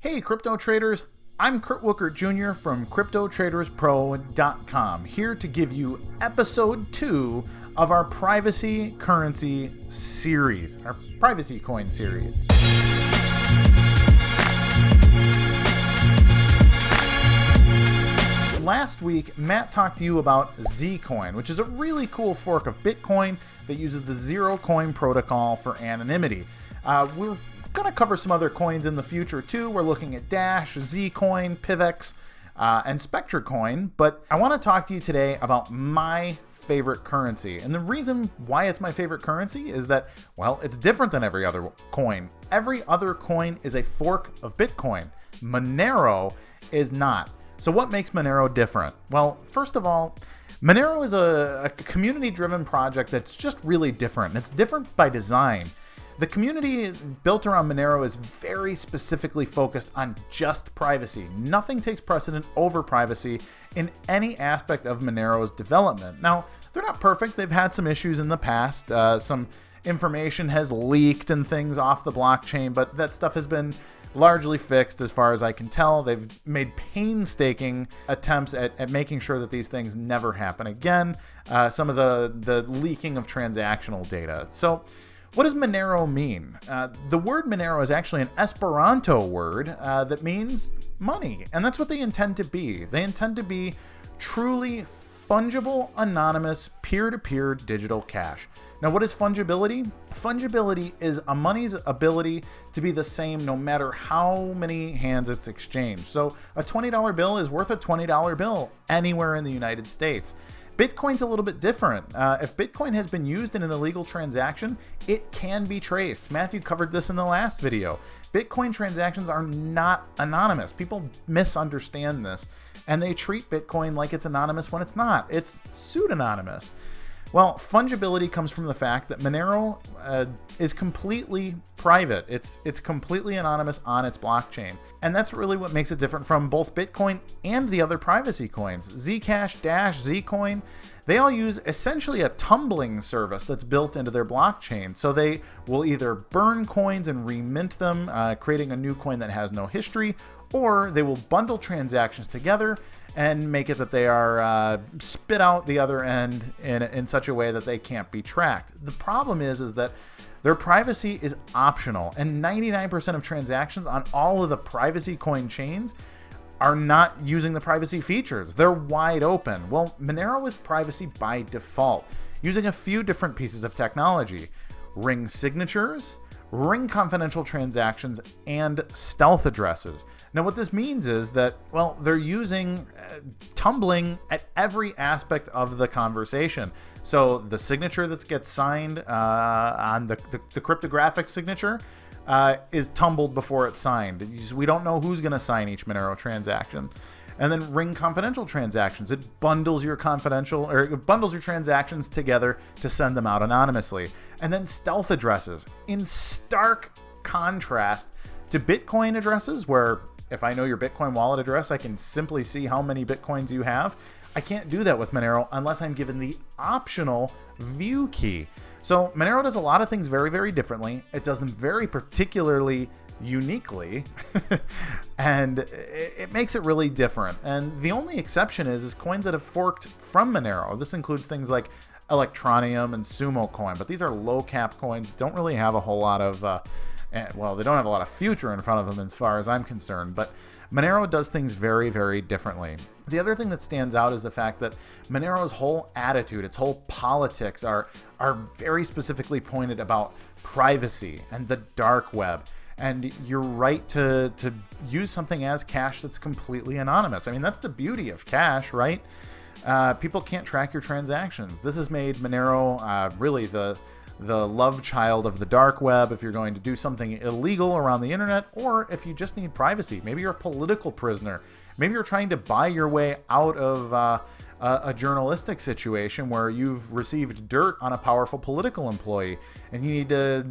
Hey crypto traders, I'm Kurt Wookert Jr. from CryptoTradersPro.com, here to give you episode 2 of our privacy currency series, our privacy coin series. Last week, Matt talked to you about Zcoin, which is a really cool fork of Bitcoin that uses the zero coin protocol for anonymity. We're going to cover some other coins in the future too. We're looking at Dash, Zcoin, Pivex, and SpectreCoin, but I want to talk to you today about my favorite currency. And the reason why it's my favorite currency is that, well, it's different than every other coin. Every other coin is a fork of Bitcoin. Monero is not. So what makes Monero different? Well, first of all, Monero is a community-driven project that's just really different. And it's different by design. The community built around Monero is very specifically focused on just privacy. Nothing takes precedent over privacy in any aspect of Monero's development. Now, they're not perfect. They've had some issues in the past. Some information has leaked and things off the blockchain, but that stuff has been largely fixed as far as I can tell. They've made painstaking attempts at making sure that these things never happen again. Some of the leaking of transactional data. So what does Monero mean? The word Monero is actually an Esperanto word that means money, and that's what they intend to be. They intend to be truly fungible, anonymous, peer-to-peer digital cash. Now, what is fungibility? Fungibility is a money's ability to be the same no matter how many hands it's exchanged. So a $20 bill is worth a $20 bill anywhere in the United States. Bitcoin's a little bit different. If Bitcoin has been used in an illegal transaction, it can be traced. Matthew covered this in the last video. Bitcoin transactions are not anonymous. People misunderstand this, and they treat Bitcoin like it's anonymous when it's not. It's pseudonymous. Well, fungibility comes from the fact that Monero is completely private. It's completely anonymous on its blockchain. And that's really what makes it different from both Bitcoin and the other privacy coins. Zcash, Dash, Zcoin, they all use essentially a tumbling service that's built into their blockchain. So they will either burn coins and remint them, creating a new coin that has no history, or they will bundle transactions together and make it that they are spit out the other end in such a way that they can't be tracked. The problem is that their privacy is optional, and 99% of transactions on all of the privacy coin chains are not using the privacy features. They're wide open. Well, Monero is privacy by default, using a few different pieces of technology: ring signatures, ring confidential transactions, and stealth addresses. Now, what this means is that, well, they're using tumbling at every aspect of the conversation. So the signature that gets signed on the cryptographic signature is tumbled before it's signed. We don't know who's going to sign each Monero transaction. And then ring confidential transactions. It bundles your transactions together to send them out anonymously. And then stealth addresses, in stark contrast to Bitcoin addresses, where if I know your Bitcoin wallet address, I can simply see how many Bitcoins you have. I can't do that with Monero unless I'm given the optional view key. So Monero does a lot of things very, very differently. It does them very particularly uniquely, and it makes it really different. And the only exception is coins that have forked from Monero. This includes things like Electronium and Sumo Coin, but these are low cap coins, don't really have a whole lot of well, they don't have a lot of future in front of them as far as I'm concerned, but Monero does things very, very differently. The other thing that stands out is the fact that Monero's whole attitude, its whole politics are very specifically pointed about privacy and the dark web, and your right to use something as cash that's completely anonymous. I mean, that's the beauty of cash, right? People can't track your transactions. This has made Monero really the love child of the dark web. If you're going to do something illegal around the internet, or if you just need privacy, maybe you're a political prisoner, maybe you're trying to buy your way out of a journalistic situation where you've received dirt on a powerful political employee and you need to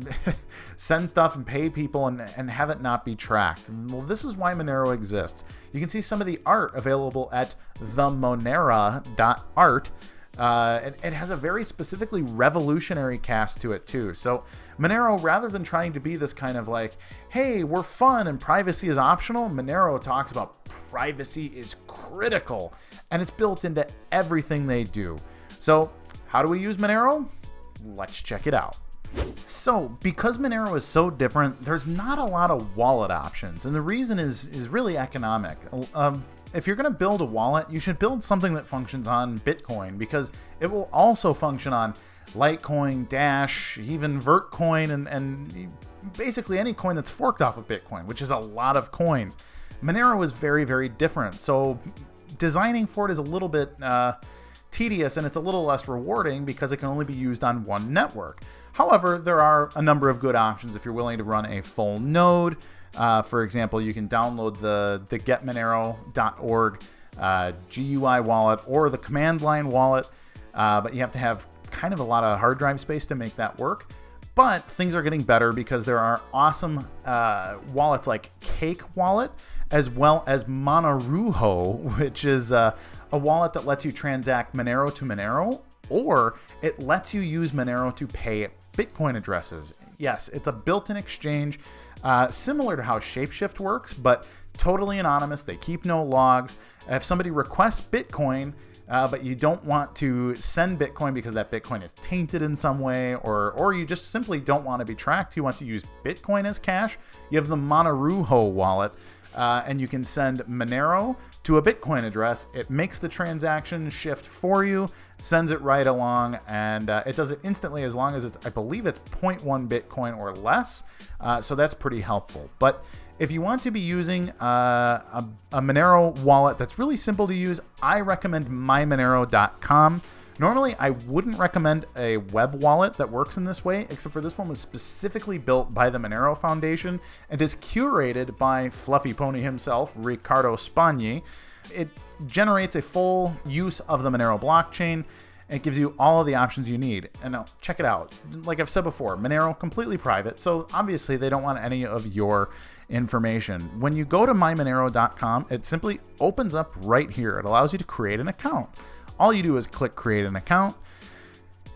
send stuff and pay people and have it not be tracked. And, well, this is why Monero exists. You can see some of the art available at themonera.art. It has a very specifically revolutionary cast to it too. So Monero, rather than trying to be this kind of like, hey, we're fun and privacy is optional, Monero talks about privacy is critical, and it's built into everything they do. So how do we use Monero? Let's check it out. So because Monero is so different, there's not a lot of wallet options, and the reason is really economic. If you're going to build a wallet, you should build something that functions on Bitcoin, because it will also function on Litecoin, Dash, even Vertcoin, and basically any coin that's forked off of Bitcoin, which is a lot of coins. Monero is very, very different, so designing for it is a little bit tedious, and it's a little less rewarding because it can only be used on one network. However, there are a number of good options if you're willing to run a full node. For example, you can download the getmonero.org GUI wallet or the command line wallet, but you have to have kind of a lot of hard drive space to make that work. But things are getting better because there are awesome wallets like Cake Wallet, as well as Monero, which is a wallet that lets you transact Monero to Monero, or it lets you use Monero to pay Bitcoin addresses. Yes, it's a built-in exchange, similar to how Shapeshift works, but totally anonymous. They keep no logs. If somebody requests Bitcoin, but you don't want to send Bitcoin because that Bitcoin is tainted in some way, or you just simply don't want to be tracked, you want to use Bitcoin as cash, you have the Monero wallet, and you can send Monero to a Bitcoin address. It makes the transaction shift for you, sends it right along, and it does it instantly as long as I believe it's 0.1 Bitcoin or less. So that's pretty helpful. But if you want to be using a Monero wallet that's really simple to use, I recommend mymonero.com. Normally, I wouldn't recommend a web wallet that works in this way, except for this one was specifically built by the Monero Foundation and is curated by Fluffy Pony himself, Riccardo Spagni. It generates a full use of the Monero blockchain. It gives you all of the options you need. And now, check it out. Like I've said before, Monero completely private, so obviously they don't want any of your information. When you go to mymonero.com, it simply opens up right here. It allows you to create an account. All you do is click create an account.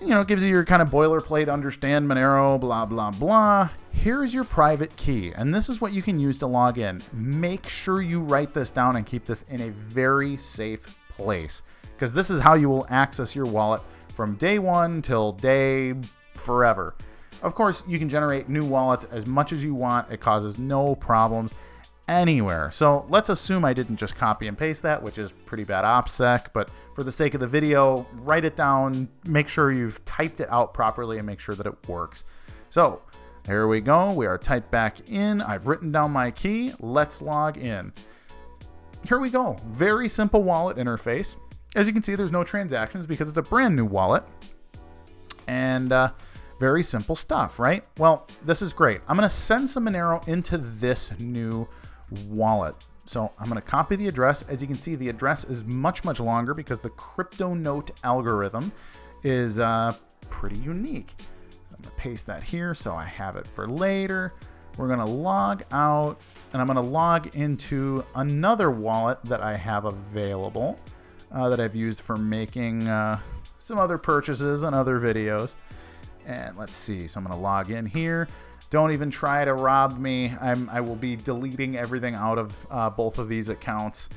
You know, it gives you your kind of boilerplate, understand Monero, blah, blah, blah. Here's your private key, and this is what you can use to log in. Make sure you write this down and keep this in a very safe place, because this is how you will access your wallet from day one till day forever. Of course, you can generate new wallets as much as you want. It causes no problems anywhere. So let's assume I didn't just copy and paste that, which is pretty bad OPSEC, but for the sake of the video, write it down, make sure you've typed it out properly, and make sure that it works. So here we go. We are typed back in. I've written down my key. Let's log in. Here we go. Very simple wallet interface. As you can see, there's no transactions because it's a brand new wallet. And very simple stuff, right? Well, this is great. I'm going to send some Monero into this new wallet. So I'm going to copy the address. As you can see, the address is much, much longer because the Cryptonight algorithm is pretty unique. So I'm going to paste that here so I have it for later. We're going to log out, and I'm going to log into another wallet that I have available that I've used for making some other purchases and other videos. And let's see. So I'm going to log in here. Don't even try to rob me. I will be deleting everything out of both of these accounts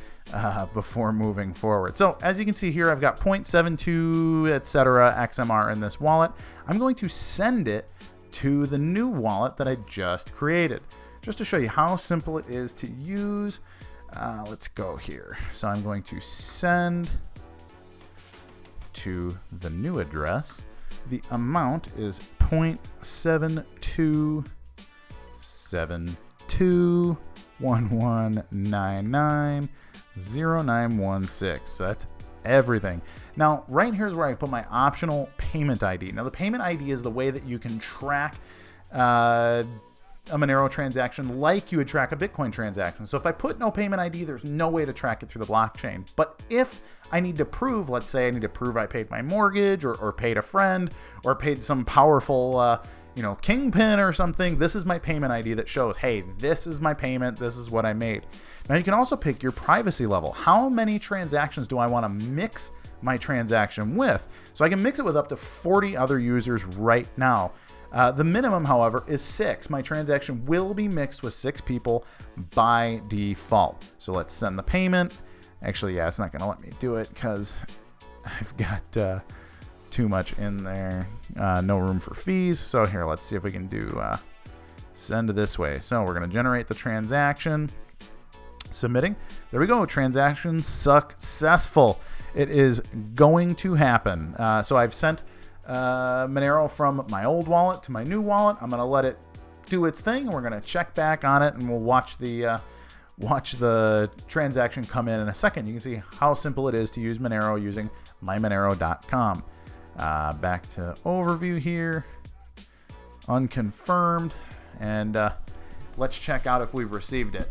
before moving forward. So as you can see here, I've got 0.72, etc. XMR in this wallet. I'm going to send it to the new wallet that I just created, just to show you how simple it is to use. Let's go here. So I'm going to send to the new address. The amount is 0.727211990916. So that's everything. Now, right here's where I put my optional payment ID. Now, the payment ID is the way that you can track a Monero transaction like you would track a Bitcoin transaction. So if I put no payment ID, there's no way to track it through the blockchain. But if I need to prove, let's say I need to prove I paid my mortgage or paid a friend or paid some powerful kingpin or something, this is my payment ID that shows, hey, this is my payment, this is what I made. Now you can also pick your privacy level. How many transactions do I want to mix my transaction with? So I can mix it with up to 40 other users right now. The minimum, however, is 6. My transaction will be mixed with 6 people by default. So let's send the payment. Actually, yeah, it's not going to let me do it because I've got too much in there. No room for fees. So here, let's see if we can do send this way. So we're going to generate the transaction. Submitting. There we go. Transaction successful. It is going to happen. So I've sent Monero from my old wallet to my new wallet. I'm going to let it do its thing, and we're going to check back on it, and we'll watch the transaction come in a second. You can see how simple it is to use Monero using mymonero.com. Back to overview here. Unconfirmed, and let's check out if we've received it.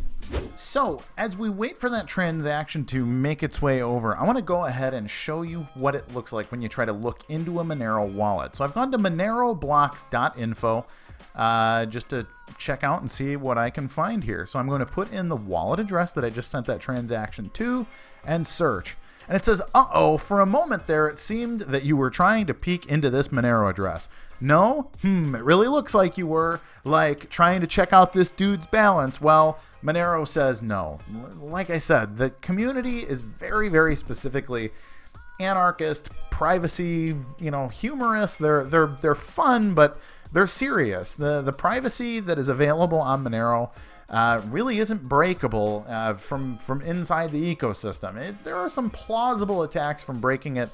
So as we wait for that transaction to make its way over, I want to go ahead and show you what it looks like when you try to look into a Monero wallet. So I've gone to moneroblocks.info just to check out and see what I can find here. So I'm going to put in the wallet address that I just sent that transaction to and search. And it says, uh-oh, for a moment there, it seemed that you were trying to peek into this Monero address. No? It really looks like you were, like, trying to check out this dude's balance. Well, Monero says no. Like I said, the community is very, very specifically anarchist, privacy, humorous. They're fun, but they're serious. The privacy that is available on Monero really isn't breakable from inside the ecosystem. There are some plausible attacks from breaking it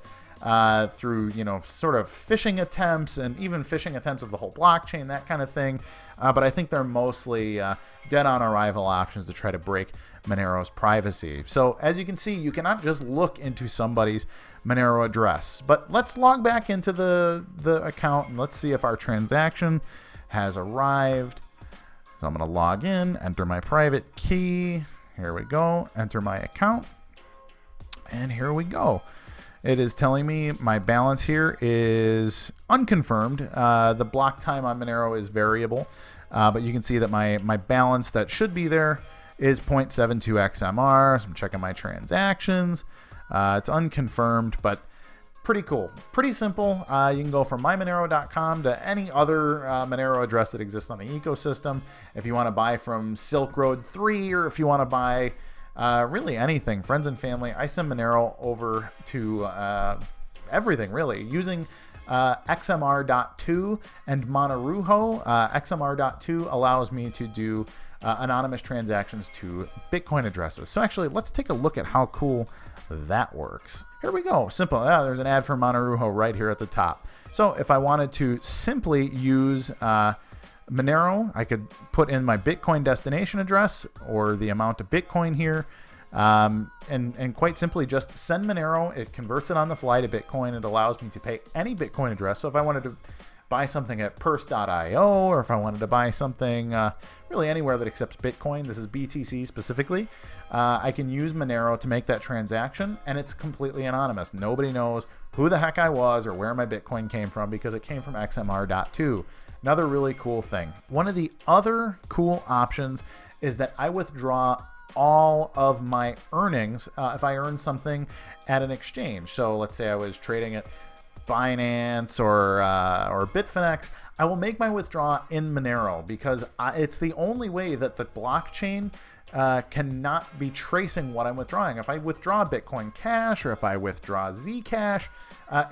through, sort of phishing attempts and even phishing attempts of the whole blockchain, that kind of thing. But I think they're mostly dead on arrival options to try to break Monero's privacy. So as you can see, you cannot just look into somebody's Monero address. But let's log back into the account and let's see if our transaction has arrived. So I'm going to log in, enter my private key. Here we go. Enter my account. And here we go. It is telling me my balance here is unconfirmed. The block time on Monero is variable. But you can see that my balance that should be there is 0.72 XMR. So I'm checking my transactions. It's unconfirmed, but pretty cool. Pretty simple. You can go from mymonero.com to any other Monero address that exists on the ecosystem. If you want to buy from Silk Road 3 or if you want to buy really anything, friends and family, I send Monero over to everything really using XMR.2 and Monero. XMR.2 allows me to do anonymous transactions to Bitcoin addresses. So actually, let's take a look at how cool that works. Here we go. Simple. There's an ad for Monero right here at the top. So if I wanted to simply use Monero, I could put in my Bitcoin destination address or the amount of Bitcoin here. And quite simply just send Monero. It converts it on the fly to Bitcoin. It allows me to pay any Bitcoin address. So if I wanted to buy something at purse.io or if I wanted to buy something really anywhere that accepts Bitcoin, this is BTC specifically, I can use Monero to make that transaction, and it's completely anonymous. Nobody knows who the heck I was or where my Bitcoin came from because it came from XMR.2. Another really cool thing. One of the other cool options is that I withdraw all of my earnings if I earn something at an exchange. So let's say I was trading at Binance or Bitfinex, I will make my withdrawal in Monero because it's the only way that the blockchain cannot be tracing what I'm withdrawing. If I withdraw Bitcoin Cash or if I withdraw Zcash,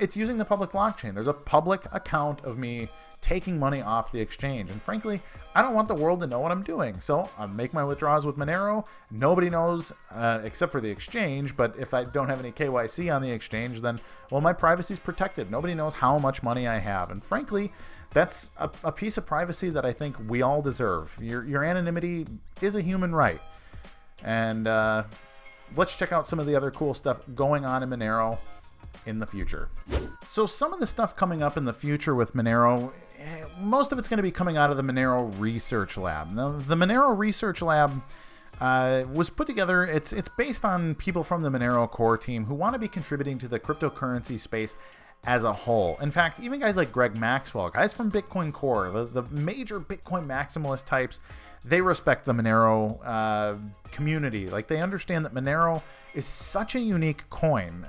it's using the public blockchain. There's a public account of me taking money off the exchange. And frankly, I don't want the world to know what I'm doing. So I make my withdrawals with Monero. Nobody knows except for the exchange. But if I don't have any KYC on the exchange, then, well, my privacy is protected. Nobody knows how much money I have. And frankly, that's a piece of privacy that I think we all deserve. Your anonymity is a human right. And let's check out some of the other cool stuff going on in Monero in the future. So some of the stuff coming up in the future with Monero, most of it's going to be coming out of the Monero Research Lab. Now, the Monero Research Lab was put together. It's based on people from the Monero core team who want to be contributing to the cryptocurrency space as a whole. In fact, even guys like Greg Maxwell, guys from Bitcoin Core, the major Bitcoin maximalist types, they respect the Monero community. Like, they understand that Monero is such a unique coin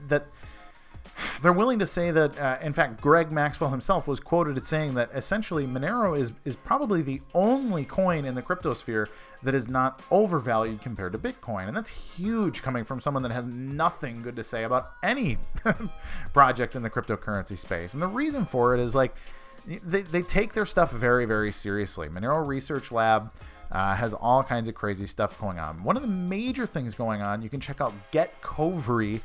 that they're willing to say that, in fact, Greg Maxwell himself was quoted as saying that essentially Monero is probably the only coin in the cryptosphere that is not overvalued compared to Bitcoin. And that's huge coming from someone that has nothing good to say about any project in the cryptocurrency space. And the reason for it is like they take their stuff very, very seriously. Monero Research Lab has all kinds of crazy stuff going on. One of the major things going on, you can check out getcovery.org.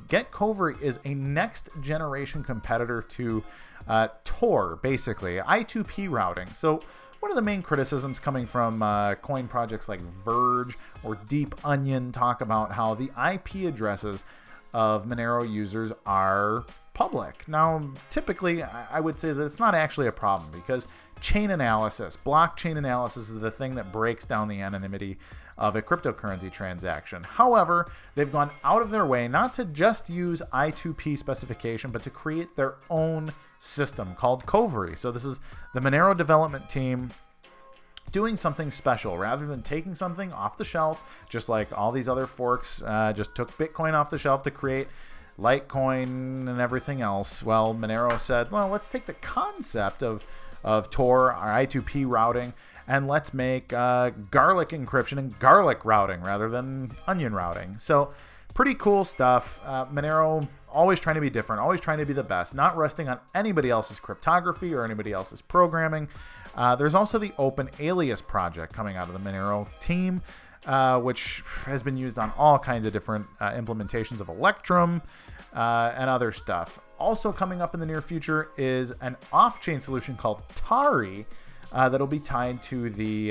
Getcovery is a next generation competitor to Tor, basically, I2P routing. So one of the main criticisms coming from coin projects like Verge or Deep Onion talk about how the IP addresses of Monero users are public. Now, typically, I would say that it's not actually a problem because chain analysis, blockchain analysis is the thing that breaks down the anonymity of a cryptocurrency transaction. However, they've gone out of their way not to just use I2P specification, but to create their own system called Covery. So this is the Monero development team doing something special rather than taking something off the shelf, just like all these other forks just took Bitcoin off the shelf to create Litecoin and everything else. Well, Monero said, well, let's take the concept of Tor, our I2P routing, and let's make garlic encryption and garlic routing rather than onion routing. So pretty cool stuff. Monero always trying to be different, always trying to be the best, not resting on anybody else's cryptography or anybody else's programming. There's also the Open Alias project coming out of the Monero team, which has been used on all kinds of different implementations of Electrum and other stuff. Also coming up in the near future is an off-chain solution called Tari that'll be tied to the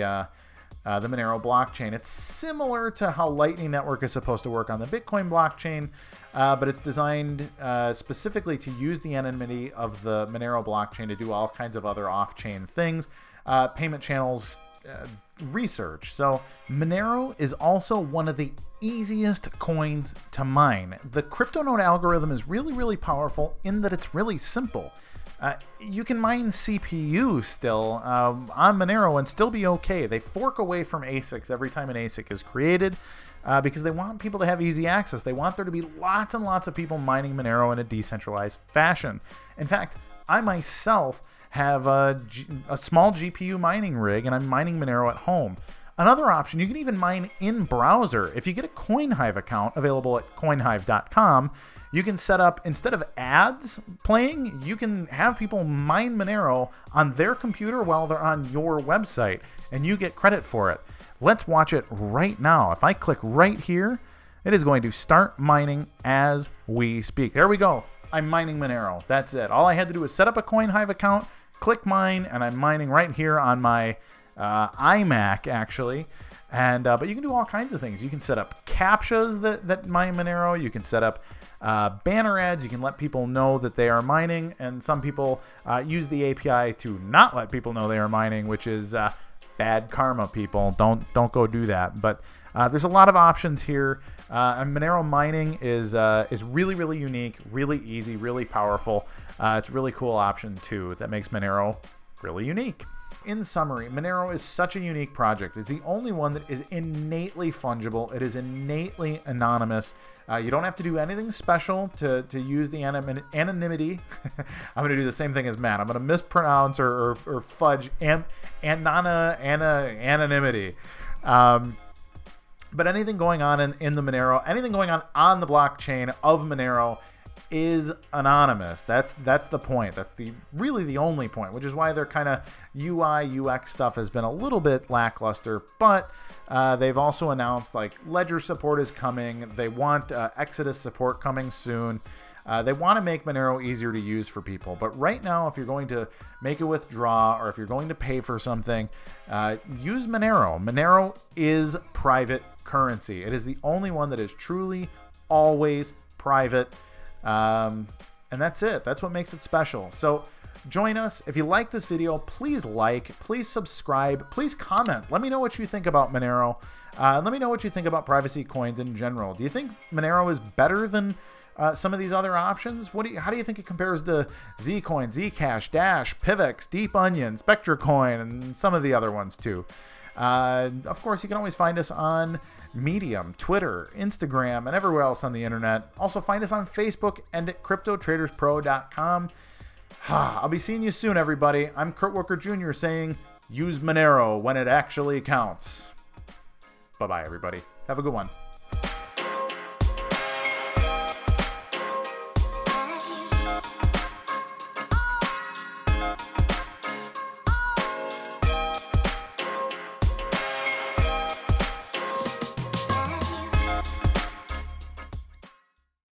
Monero blockchain. It's similar to how Lightning Network is supposed to work on the Bitcoin blockchain, but it's designed specifically to use the anonymity of the Monero blockchain to do all kinds of other off-chain things, payment channels, research. So Monero is also one of the easiest coins to mine. The Cryptonite algorithm is really, really powerful in that it's really simple. You can mine CPU still on Monero and still be okay. They fork away from ASICs every time an ASIC is created because they want people to have easy access. They want there to be lots and lots of people mining Monero in a decentralized fashion. In fact, I myself have a small GPU mining rig and I'm mining Monero at home. Another option, you can even mine in browser. If you get a Coinhive account available at coinhive.com, you can set up, instead of ads playing, you can have people mine Monero on their computer while they're on your website, and you get credit for it. Let's watch it right now. If I click right here, it is going to start mining as we speak. There we go. I'm mining Monero. That's it. All I had to do was set up a Coinhive account, click mine, and I'm mining right here on my iMac, actually. And but you can do all kinds of things. You can set up captchas that mine Monero. You can set up banner ads. You can let people know that they are mining, and some people use the API to not let people know they are mining, which is bad karma. People don't go do that. But there's a lot of options here. And Monero mining is really, really unique, really easy, really powerful. It's a really cool option too that makes Monero really unique. In summary, Monero is such a unique project. It's the only one that is innately fungible. It is innately anonymous. You don't have to do anything special to use the anonymity. I'm going to do the same thing as Matt. I'm going to mispronounce or fudge anonymity. But anything going on in the Monero, anything going on the blockchain of Monero is anonymous. That's the point. That's really the only point, which is why their kind of UI UX stuff has been a little bit lackluster. But they've also announced like Ledger support is coming. They want Exodus support coming soon. They want to make Monero easier to use for people. But right now, if you're going to make a withdraw or if you're going to pay for something, use Monero. Monero is private currency. It is the only one that is truly always private. And that's it. That's what makes it special. So join us. If you like this video, please like, please subscribe, please comment. Let me know what you think about Monero. Let me know what you think about privacy coins in general. Do you think Monero is better than some of these other options? How do you think it compares to Zcoin, Zcash, Dash, Pivx, Deep Onion, SpectreCoin, and some of the other ones too? Of course, you can always find us on Medium, Twitter, Instagram, and everywhere else on the internet. Also find us on Facebook and at CryptoTradersPro.com. I'll be seeing you soon, everybody. I'm Kurt Walker Jr. saying, use Monero when it actually counts. Bye-bye, everybody. Have a good one.